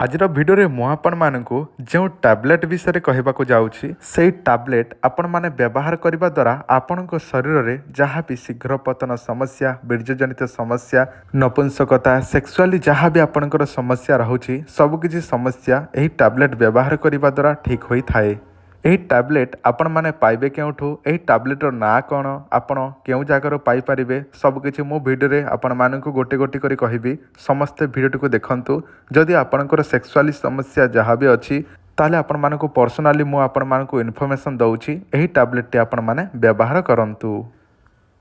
ଆଜିର ଭିଡ଼ିଓରେ ମୁଁ ଆପଣମାନଙ୍କୁ ଯେଉଁ ଟ୍ୟାବଲେଟ୍ ବିଷୟରେ କହିବାକୁ ଯାଉଛି ସେହି ଟ୍ୟାବଲେଟ୍ ଆପଣମାନେ ବ୍ୟବହାର କରିବା ଦ୍ୱାରା ଆପଣଙ୍କ ଶରୀରରେ ଯାହା ବି ଶୀଘ୍ର ପତନ ସମସ୍ୟା, ବୀର୍ଯ୍ୟଜନିତ ସମସ୍ୟା, ନପୁଂସକତା, ସେକ୍ସୁଆଲି ଯାହା ବି ଆପଣଙ୍କର ସମସ୍ୟା ରହୁଛି ସବୁକିଛି ସମସ୍ୟା ଏହି ଟ୍ୟାବଲେଟ୍ ବ୍ୟବହାର କରିବା ଦ୍ୱାରା ଠିକ୍ ହୋଇଥାଏ। ଏହି ଟ୍ୟାବଲେଟ୍ ଆପଣମାନେ ପାଇବେ କେଉଁଠୁ, ଏହି ଟ୍ୟାବଲେଟ୍ର ନାଁ କ'ଣ, ଆପଣ କେଉଁ ଜାଗାରୁ ପାଇପାରିବେ, ସବୁକିଛି ମୁଁ ଭିଡ଼ିଓରେ ଆପଣମାନଙ୍କୁ ଗୋଟି ଗୋଟି କରି କହିବି। ସମସ୍ତେ ଭିଡ଼ିଓଟିକୁ ଦେଖନ୍ତୁ। ଯଦି ଆପଣଙ୍କର ସେକ୍ସୁଆଲି ସମସ୍ୟା ଯାହା ବି ଅଛି ତାହେଲେ ଆପଣମାନଙ୍କୁ ପର୍ସନାଲି ମୁଁ ଆପଣମାନଙ୍କୁ ଇନଫର୍ମେସନ୍ ଦେଉଛି। ଏହି ଟ୍ୟାବଲେଟ୍ଟି ଆପଣମାନେ ବ୍ୟବହାର କରନ୍ତୁ।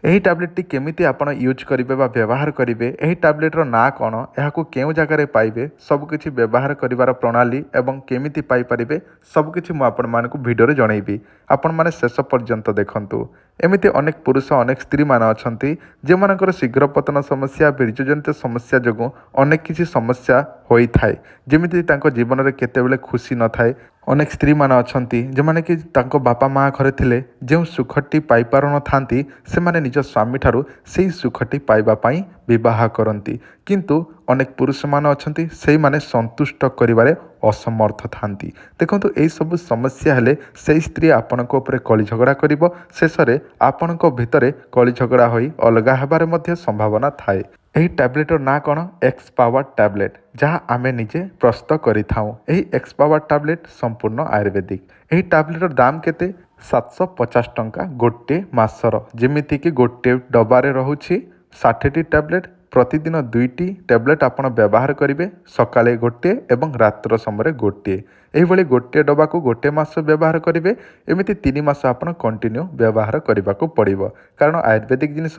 ଏହି ଟ୍ୟାବଲେଟ୍ଟି କେମିତି ଆପଣ ୟୁଜ୍ କରିବେ ବା ବ୍ୟବହାର କରିବେ, ଏହି ଟ୍ୟାବଲେଟ୍ର ନାଁ କ'ଣ, ଏହାକୁ କେଉଁ ଜାଗାରେ ପାଇବେ, ସବୁକିଛି ବ୍ୟବହାର କରିବାର ପ୍ରଣାଳୀ ଏବଂ କେମିତି ପାଇପାରିବେ ସବୁକିଛି ମୁଁ ଆପଣମାନଙ୍କୁ ଭିଡ଼ିଓରେ ଜଣାଇବି। ଆପଣମାନେ ଶେଷ ପର୍ଯ୍ୟନ୍ତ ଦେଖନ୍ତୁ। ଏମିତି ଅନେକ ପୁରୁଷ, ଅନେକ ସ୍ତ୍ରୀମାନେ ଅଛନ୍ତି ଯେଉଁମାନଙ୍କର ଶୀଘ୍ର ପତନ ସମସ୍ୟା, ବୀର୍ଯ୍ୟଜନିତ ସମସ୍ୟା ଯୋଗୁଁ ଅନେକ କିଛି ସମସ୍ୟା ହୋଇଥାଏ। ଯେମିତି ତାଙ୍କ ଜୀବନରେ କେତେବେଳେ ଖୁସି ନଥାଏ। ଅନେକ ସ୍ତ୍ରୀମାନେ ଅଛନ୍ତି ଯେଉଁମାନେ କି ତାଙ୍କ ବାପା ମା' ଘରେ ଥିଲେ ଯେଉଁ ସୁଖଟି ପାଇପାରୁନଥାନ୍ତି ସେମାନେ ନିଜ ସ୍ୱାମୀଠାରୁ ସେହି ସୁଖଟି ପାଇବା ପାଇଁ ବିବାହ କରନ୍ତି। କିନ୍ତୁ ଅନେକ ପୁରୁଷମାନେ ଅଛନ୍ତି ସେଇମାନେ ସନ୍ତୁଷ୍ଟ କରିବାରେ ଅସମର୍ଥ ଥାନ୍ତି। ଦେଖନ୍ତୁ, ଏହିସବୁ ସମସ୍ୟା ହେଲେ ସେହି ସ୍ତ୍ରୀ ଆପଣଙ୍କ ଉପରେ କଳି ଝଗଡ଼ା କରିବ। ଶେଷରେ ଆପଣଙ୍କ ଭିତରେ କଳି ଝଗଡ଼ା ହୋଇ ଅଲଗା ହେବାର ମଧ୍ୟ ସମ୍ଭାବନା ଥାଏ। ଏହି ଟ୍ୟାବଲେଟ୍ର ନାଁ କ'ଣ? ଏକ୍ସ ପାୱାର ଟ୍ୟାବଲେଟ୍, ଯାହା ଆମେ ନିଜେ ପ୍ରସ୍ତୁତ କରିଥାଉ। ଏହି ଏକ୍ସ ପାୱାର ଟ୍ୟାବଲେଟ୍ ସମ୍ପୂର୍ଣ୍ଣ ଆୟୁର୍ବେଦିକ। ଏହି ଟ୍ୟାବଲେଟ୍ର ଦାମ କେତେ? 750 ଟଙ୍କା ଗୋଟିଏ ମାସର। ଯେମିତିକି ଗୋଟିଏ ଡବାରେ ରହୁଛି 60ଟି ଟ୍ୟାବଲେଟ୍। ପ୍ରତିଦିନ 2ଟି ଟ୍ୟାବଲେଟ୍ ଆପଣ ବ୍ୟବହାର କରିବେ, ସକାଳେ ଗୋଟିଏ ଏବଂ ରାତ୍ର ସମୟରେ ଗୋଟିଏ। ଏହିଭଳି ଗୋଟିଏ ଡବାକୁ ଗୋଟିଏ ମାସ ବ୍ୟବହାର କରିବେ। ଏମିତି 3 ମାସ ଆପଣ କଣ୍ଟିନ୍ୟୁ ବ୍ୟବହାର କରିବାକୁ ପଡ଼ିବ, କାରଣ ଆୟୁର୍ବେଦିକ ଜିନିଷ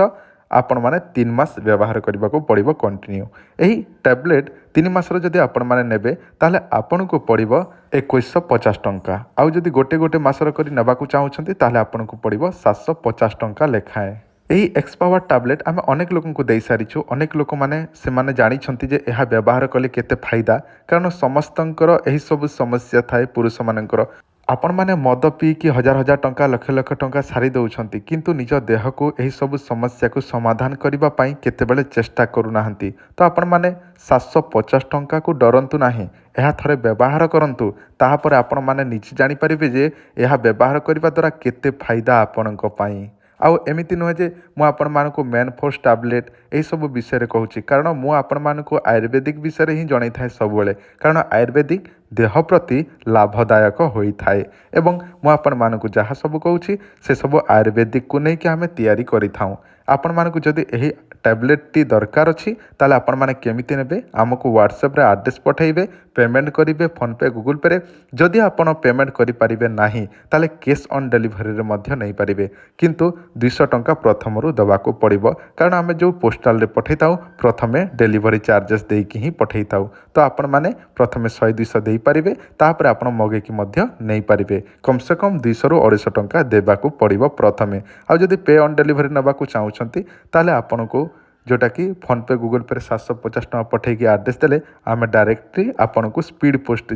ଆପଣମାନେ 3 ମାସ ବ୍ୟବହାର କରିବାକୁ ପଡ଼ିବ କଣ୍ଟିନ୍ୟୁ। ଏହି ଟ୍ୟାବଲେଟ୍ 3 ମାସର ଯଦି ଆପଣମାନେ ନେବେ ତାହେଲେ ଆପଣଙ୍କୁ ପଡ଼ିବ 2150 ଟଙ୍କା। ଆଉ ଯଦି ଗୋଟେ ଗୋଟେ ମାସର କରି ନେବାକୁ ଚାହୁଁଛନ୍ତି ତାହେଲେ ଆପଣଙ୍କୁ ପଡ଼ିବ 750 ଟଙ୍କା ଲେଖାଏଁ। ଏହି ଏକ୍ସ ପାୱାର ଟ୍ୟାବଲେଟ୍ ଆମେ ଅନେକ ଲୋକଙ୍କୁ ଦେଇସାରିଛୁ। ଅନେକ ଲୋକମାନେ ସେମାନେ ଜାଣିଛନ୍ତି ଯେ ଏହା ବ୍ୟବହାର କଲେ କେତେ ଫାଇଦା, କାରଣ ସମସ୍ତଙ୍କର ଏହିସବୁ ସମସ୍ୟା ଥାଏ ପୁରୁଷମାନଙ୍କର। ଆପଣମାନେ ମଦ ପିଇକି ହଜାର ହଜାର ଟଙ୍କା, ଲକ୍ଷ ଲକ୍ଷ ଟଙ୍କା ସାରି ଦେଉଛନ୍ତି, କିନ୍ତୁ ନିଜ ଦେହକୁ ଏହିସବୁ ସମସ୍ୟାକୁ ସମାଧାନ କରିବା ପାଇଁ କେତେବେଳେ ଚେଷ୍ଟା କରୁନାହାନ୍ତି। ତ ଆପଣମାନେ 750 ଟଙ୍କାକୁ ଡରନ୍ତୁ ନାହିଁ, ଏହା ଥରେ ବ୍ୟବହାର କରନ୍ତୁ। ତାପରେ ଆପଣମାନେ ନିଜେ ଜାଣିପାରିବେ ଯେ ଏହା ବ୍ୟବହାର କରିବା ଦ୍ୱାରା କେତେ ଫାଇଦା ଆପଣଙ୍କ ପାଇଁ। ଆଉ ଏମିତି ନୁହେଁ ଯେ ମୁଁ ଆପଣମାନଙ୍କୁ ମେନ୍ ଫୋର୍ସ ଟ୍ୟାବଲେଟ୍ ଏହିସବୁ ବିଷୟରେ କହୁଛି, କାରଣ ମୁଁ ଆପଣମାନଙ୍କୁ ଆୟୁର୍ବେଦିକ ବିଷୟରେ ହିଁ ଜଣାଇଥାଏ ସବୁବେଳେ, କାରଣ ଆୟୁର୍ବେଦିକ ଦେହ ପ୍ରତି ଲାଭଦାୟକ ହୋଇଥାଏ। ଏବଂ ମୁଁ ଆପଣମାନଙ୍କୁ ଯାହା ସବୁ କହୁଛି ସେସବୁ ଆୟୁର୍ବେଦିକକୁ ନେଇକି ଆମେ ତିଆରି କରିଥାଉ। ଆପଣମାନଙ୍କୁ ଯଦି ଏହି ଟ୍ୟାବଲେଟ୍ଟି ଦରକାର ଅଛି ତାହେଲେ ଆପଣମାନେ କେମିତି ନେବେ, ଆମକୁ ହ୍ୱାଟ୍ସଆପ୍ରେ ଆଡ୍ରେସ୍ ପଠାଇବେ, ପେମେଣ୍ଟ କରିବେ ଫୋନ୍ପେ, ଗୁଗୁଲ୍ ପେରେ। ଯଦି ଆପଣ ପେମେଣ୍ଟ କରିପାରିବେ ନାହିଁ ତାହେଲେ କ୍ୟାସ୍ ଅନ୍ ଡେଲିଭରିରେ ମଧ୍ୟ ନେଇପାରିବେ, କିନ୍ତୁ 200 ଟଙ୍କା ପ୍ରଥମରୁ ଦେବାକୁ ପଡ଼ିବ, କାରଣ ଆମେ ଯେଉଁ ପୋଷ୍ଟାଲରେ ପଠାଇଥାଉ ପ୍ରଥମେ ଡେଲିଭରି ଚାର୍ଜେସ୍ ଦେଇକି ହିଁ ପଠାଇଥାଉ। ତ ଆପଣମାନେ ପ୍ରଥମେ 100-200 ଦେଇପାରିବେ, ତାପରେ ଆପଣ ମଗେଇକି ମଧ୍ୟ ନେଇପାରିବେ। କମ୍ ସେ କମ୍ 200ରୁ 250 ଟଙ୍କା ଦେବାକୁ ପଡ଼ିବ ପ୍ରଥମେ। ଆଉ ଯଦି ପେ ଅନ୍ ଡେଲିଭରି ନେବାକୁ ଚାହୁଁଛନ୍ତି ତାହେଲେ ଆପଣଙ୍କୁ ଯେଉଁଟାକି ଫୋନ୍ପେ, ଗୁଗୁଲ୍ ପେରେ 750 ଟଙ୍କା ପଠାଇକି ଆଡ୍ରେସ୍ ଦେଲେ ଆମେ ଡାଇରେକ୍ଟଲି ଆପଣଙ୍କୁ ସ୍ପିଡ଼ ପୋଷ୍ଟ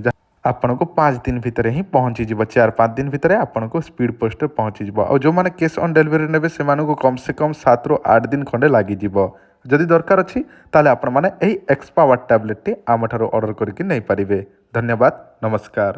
ଆପଣଙ୍କୁ 5 ଦିନ ଭିତରେ ହିଁ ପହଞ୍ଚିଯିବ। 4-5 ଦିନ ଭିତରେ ଆପଣଙ୍କୁ ସ୍ପିଡ଼ ପୋଷ୍ଟରେ ପହଞ୍ଚିଯିବ। ଆଉ ଯେଉଁମାନେ କ୍ୟାସ୍ ଅନ୍ ଡେଲିଭରି ନେବେ ସେମାନଙ୍କୁ କମ୍ ସେ କମ୍ 7ରୁ 8 ଦିନ ଖଣ୍ଡେ ଲାଗିଯିବ। ଯଦି ଦରକାର ଅଛି ତାହେଲେ ଆପଣମାନେ ଏହି ଏକ୍ସ ପାୱାର ଟ୍ୟାବଲେଟ୍ଟି ଆମଠାରୁ ଅର୍ଡ଼ର କରିକି ନେଇପାରିବେ। ଧନ୍ୟବାଦ, ନମସ୍କାର।